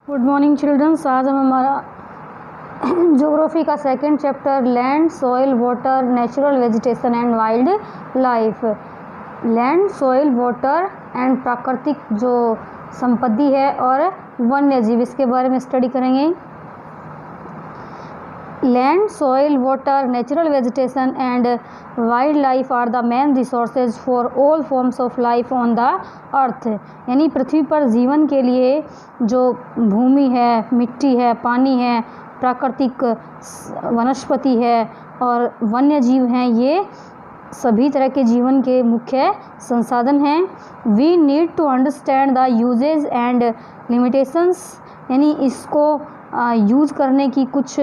Good morning children's. आज हम हमारा ज्योग्राफी का second chapter land, soil, water, natural vegetation and wild life, land, soil, water and प्राकृतिक जो संपत्ति है और वन्य जीव, इसके बारे में स्टडी करेंगे। Land, soil, water, natural vegetation and wild life are the main resources for all forms of life on the earth. यानी पृथ्वी पर जीवन के लिए जो भूमि है, मिट्टी है, पानी है, प्राकृतिक वनस्पति है और वन्य जीव हैं, ये सभी तरह के जीवन के मुख्य संसाधन हैं। We need to understand the usages and limitations, यानी इसको यूज करने की कुछ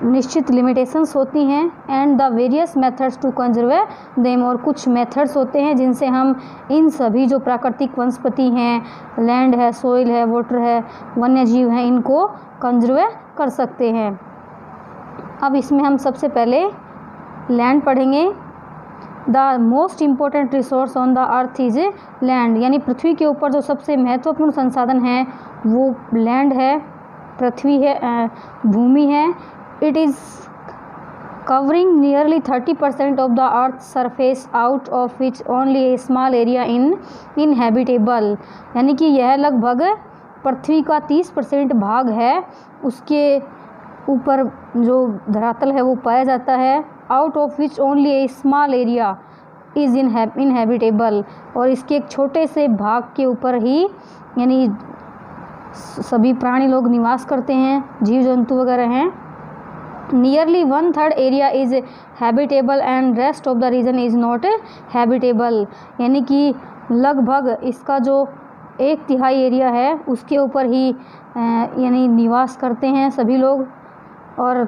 निश्चित लिमिटेशंस होती हैं। And the various methods to conserve them, और कुछ मेथड्स होते हैं जिनसे हम इन सभी जो प्राकृतिक वनस्पति हैं, लैंड है, सॉइल है, वाटर है, वन्य जीव हैं, इनको कंजर्व कर सकते हैं। अब इसमें हम सबसे पहले लैंड पढ़ेंगे। The most important resource on the earth is land, यानी पृथ्वी के ऊपर जो सबसे महत्वपूर्ण संसाधन है वो लैंड है, पृथ्वी है, भूमि है। It is covering nearly 30% of the Earth's surface, out of which only a small area inhabitable, यानी कि यह लगभग पृथ्वी का 30% भाग है, उसके ऊपर जो धरातल है वो पाया जाता है। out of which only a small area is inhabitable, और इसके एक छोटे से भाग के ऊपर ही यानी सभी प्राणी लोग निवास करते हैं, जीव जंतु वगैरह हैं। Nearly 1/3 area is habitable and rest of the region is not habitable, यानी कि लगभग इसका जो 1/3 एरिया है उसके ऊपर ही यानी निवास करते हैं सभी लोग, और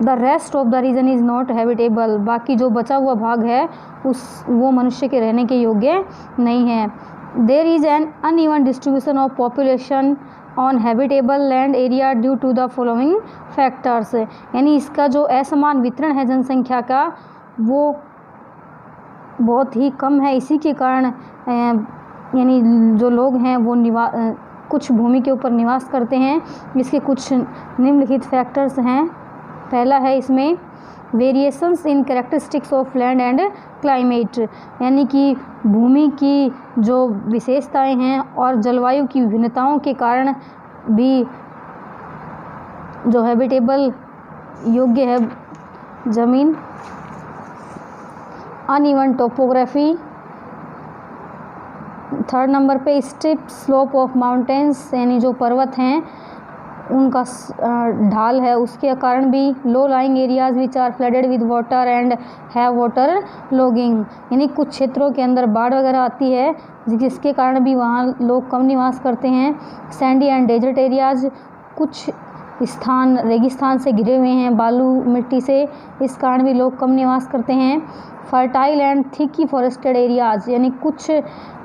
the rest of the region is not habitable, बाकी जो बचा हुआ भाग है वो मनुष्य के रहने के योग्य नहीं है। There is an uneven distribution of population on habitable land area due to the following factors, यानी इसका जो असमान वितरण है जनसंख्या का वो बहुत ही कम है। इसी के कारण यानी जो लोग हैं वो कुछ भूमि के ऊपर निवास करते हैं। इसके कुछ निम्नलिखित फैक्टर्स हैं। पहला है इसमें variations in characteristics of land and climate, यानी कि भूमि की जो विशेषताएं हैं और जलवायु की विभिन्नताओं के कारण भी जो हैबिटेबल योग्य है ज़मीन। अनइवन टोपोग्राफी, थर्ड नंबर पे स्टेप स्लोप ऑफ माउंटेन्स, यानी जो पर्वत हैं उनका ढाल है, उसके कारण भी। Low lying areas which are flooded with water and have water logging, यानी कुछ क्षेत्रों के अंदर बाढ़ वगैरह आती है जिसके कारण भी वहाँ लोग कम निवास करते हैं। सैंडी एंड डेजर्ट एरियाज, कुछ स्थान रेगिस्तान से घिरे हुए हैं, बालू मिट्टी से, इस कारण भी लोग कम निवास करते हैं। फर्टाइल एंड थिकी फॉरेस्टेड एरियाज, यानी कुछ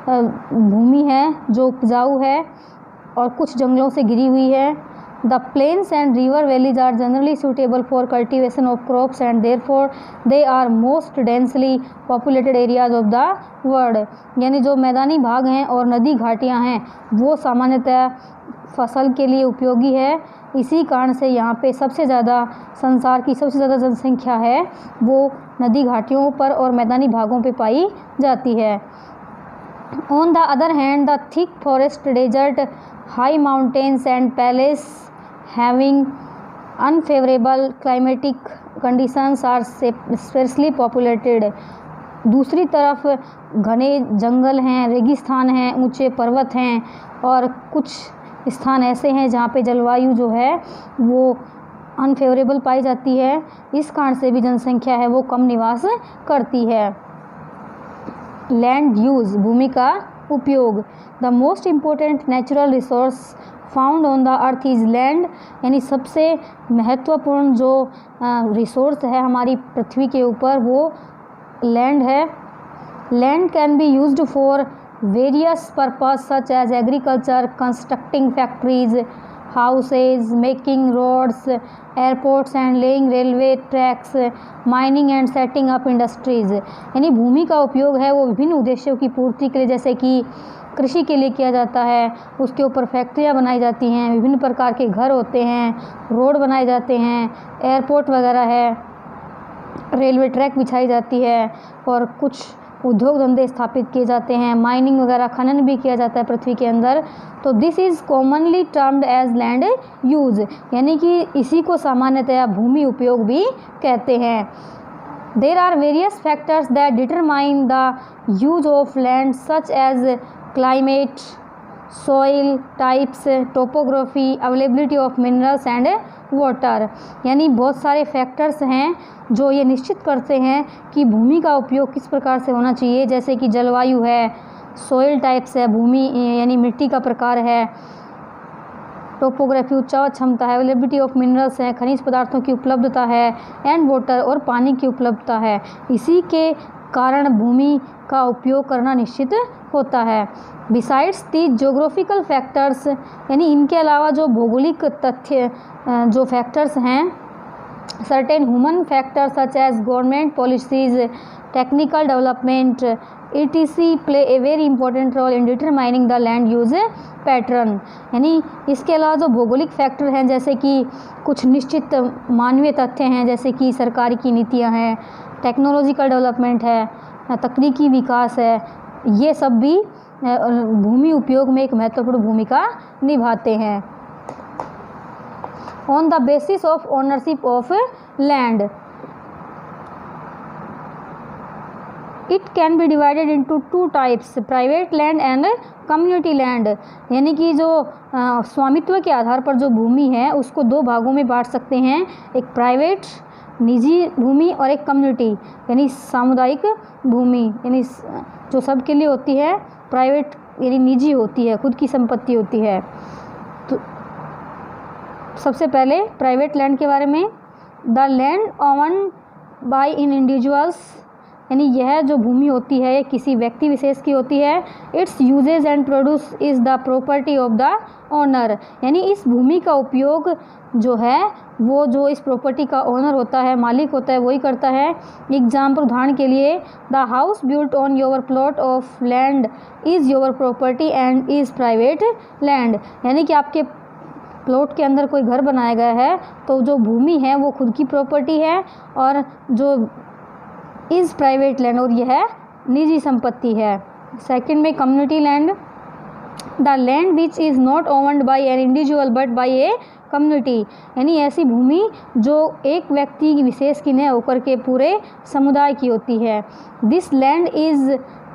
भूमि है जो उपजाऊ है और कुछ जंगलों से घिरी हुई है। The plains and river valleys are generally suitable for cultivation of crops and therefore they are most densely populated areas of the world, यानी जो मैदानी भाग हैं और नदी घाटियां हैं वो सामान्यतः फसल के लिए उपयोगी है। इसी कारण से यहाँ पे सबसे ज़्यादा संसार की सबसे ज़्यादा जनसंख्या है वो नदी घाटियों पर और मैदानी भागों पे पाई जाती है। On the other hand, the thick forest, desert, high mountains and valleys having unfavorable climatic conditions are sparsely populated, दूसरी तरफ घने जंगल हैं, रेगिस्तान हैं, ऊंचे पर्वत हैं और कुछ स्थान ऐसे हैं जहाँ पे जलवायु जो है वो अनफेवरेबल पाई जाती है, इस कारण से भी जनसंख्या है वो कम निवास करती है। लैंड यूज, भूमि का उपयोग। The most important natural resource found on the earth is land, यानी सबसे महत्वपूर्ण जो रिसोर्स है हमारी पृथ्वी के ऊपर वो लैंड है। Land can be used for various purpose such as agriculture, constructing factories, houses, making roads, airports and laying railway tracks, mining and setting up industries, यानी भूमि का उपयोग है वो विभिन्न उद्देश्यों की पूर्ति के लिए, जैसे कि कृषि के लिए किया जाता है, उसके ऊपर फैक्ट्रियाँ बनाई जाती हैं, विभिन्न प्रकार के घर होते हैं, रोड बनाए जाते हैं, एयरपोर्ट वगैरह है, रेलवे ट्रैक बिछाई जाती है और कुछ उद्योग धंधे स्थापित किए जाते हैं, माइनिंग वगैरह खनन भी किया जाता है पृथ्वी के अंदर। तो this is commonly termed as land use, यानी कि इसी को सामान्यतया भूमि उपयोग भी कहते हैं। There are various factors that determine the use of land such as climate, soil types, topography, availability of minerals and water, यानी बहुत सारे फैक्टर्स हैं जो ये निश्चित करते हैं कि भूमि का उपयोग किस प्रकार से होना चाहिए, जैसे कि जलवायु है, सॉइल टाइप्स है, भूमि यानी मिट्टी का प्रकार है, टोपोग्राफी उच्चावच क्षमता है, अवेलेबिलिटी ऑफ मिनरल्स है, खनिज पदार्थों की उपलब्धता है, एंड वाटर और पानी की उपलब्धता है। इसी के कारण भूमि का उपयोग करना निश्चित होता है। बिसाइड्स दी ज्योग्राफिकल फैक्टर्स, यानी इनके अलावा जो भौगोलिक तथ्य जो फैक्टर्स हैं, certain human factors such as government policies, technical development etc play a very important role in determining the land use pattern, यानी इसके अलावा जो भौगोलिक फैक्टर हैं जैसे कि कुछ निश्चित मानवीय तथ्य हैं, जैसे कि सरकारी की नीतियां हैं, टेक्नोलॉजिकल डेवलपमेंट है, तकनीकी विकास है, ये सब भी भूमि उपयोग में एक महत्वपूर्ण भूमिका निभाते हैं। On the basis of ownership of land, it can be divided into two types, private land and community land, यानी कि जो स्वामित्व के आधार पर जो भूमि है उसको दो भागों में बांट सकते हैं, एक प्राइवेट निजी भूमि और एक कम्युनिटी यानी सामुदायिक भूमि, यानी जो सबके लिए होती है, प्राइवेट यानी निजी होती है, खुद की संपत्ति होती है। तो सबसे पहले प्राइवेट लैंड के बारे में, the land owned by in individuals, यानी यह जो भूमि होती है किसी व्यक्ति विशेष की होती है। Its usages and produce is the property of the owner, यानी इस भूमि का उपयोग जो है वो जो इस प्रॉपर्टी का ओनर होता है, मालिक होता है, वही करता है। एग्जाम्पल उदाहरण के लिए, the house built on your plot of land is your property and is private land, यानी कि आपके प्लॉट के अंदर कोई घर बनाया गया है तो जो भूमि है वो खुद की प्रॉपर्टी है और जो इज़ प्राइवेट लैंड और यह निजी संपत्ति है। सेकंड में community land, the land which is not owned by an individual but by a community, यानी ऐसी भूमि जो एक व्यक्ति विशेष की न होकर के पूरे समुदाय की होती है। This land is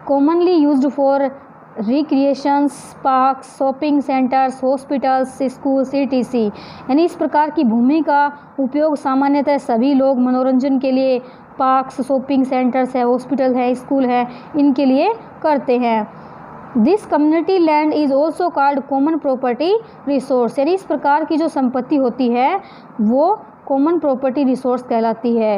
commonly used for recreations, parks, shopping centres, hospitals, schools etc, यानी इस प्रकार की भूमि का उपयोग सामान्यतः सभी लोग मनोरंजन के लिए पार्क्स, शॉपिंग सेंटर्स है, हॉस्पिटल है, स्कूल है, इनके लिए करते हैं। This community land is also called common property resource, यानी इस प्रकार की जो संपत्ति होती है वो कॉमन प्रॉपर्टी रिसोर्स कहलाती है।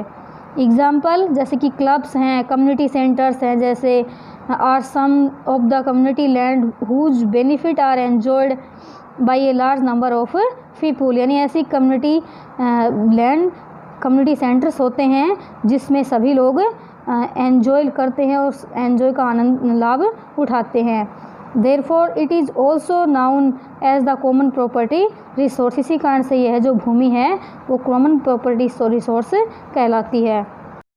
एग्जाम्पल जैसे कि क्लब्स हैं, कम्युनिटी सेंटर्स हैं, जैसे are some of the community land whose benefit are enjoyed by a large number of people, यानी ऐसी कम्युनिटी लैंड कम्युनिटी सेंटर्स होते हैं जिसमें सभी लोग एन्जॉय करते हैं और एन्जॉय का आनंद लाभ उठाते हैं। Therefore it is also known as the common property resource, इसी कारण से यह जो भूमि है वो कॉमन प्रॉपर्टी रिसोर्स कहलाती है।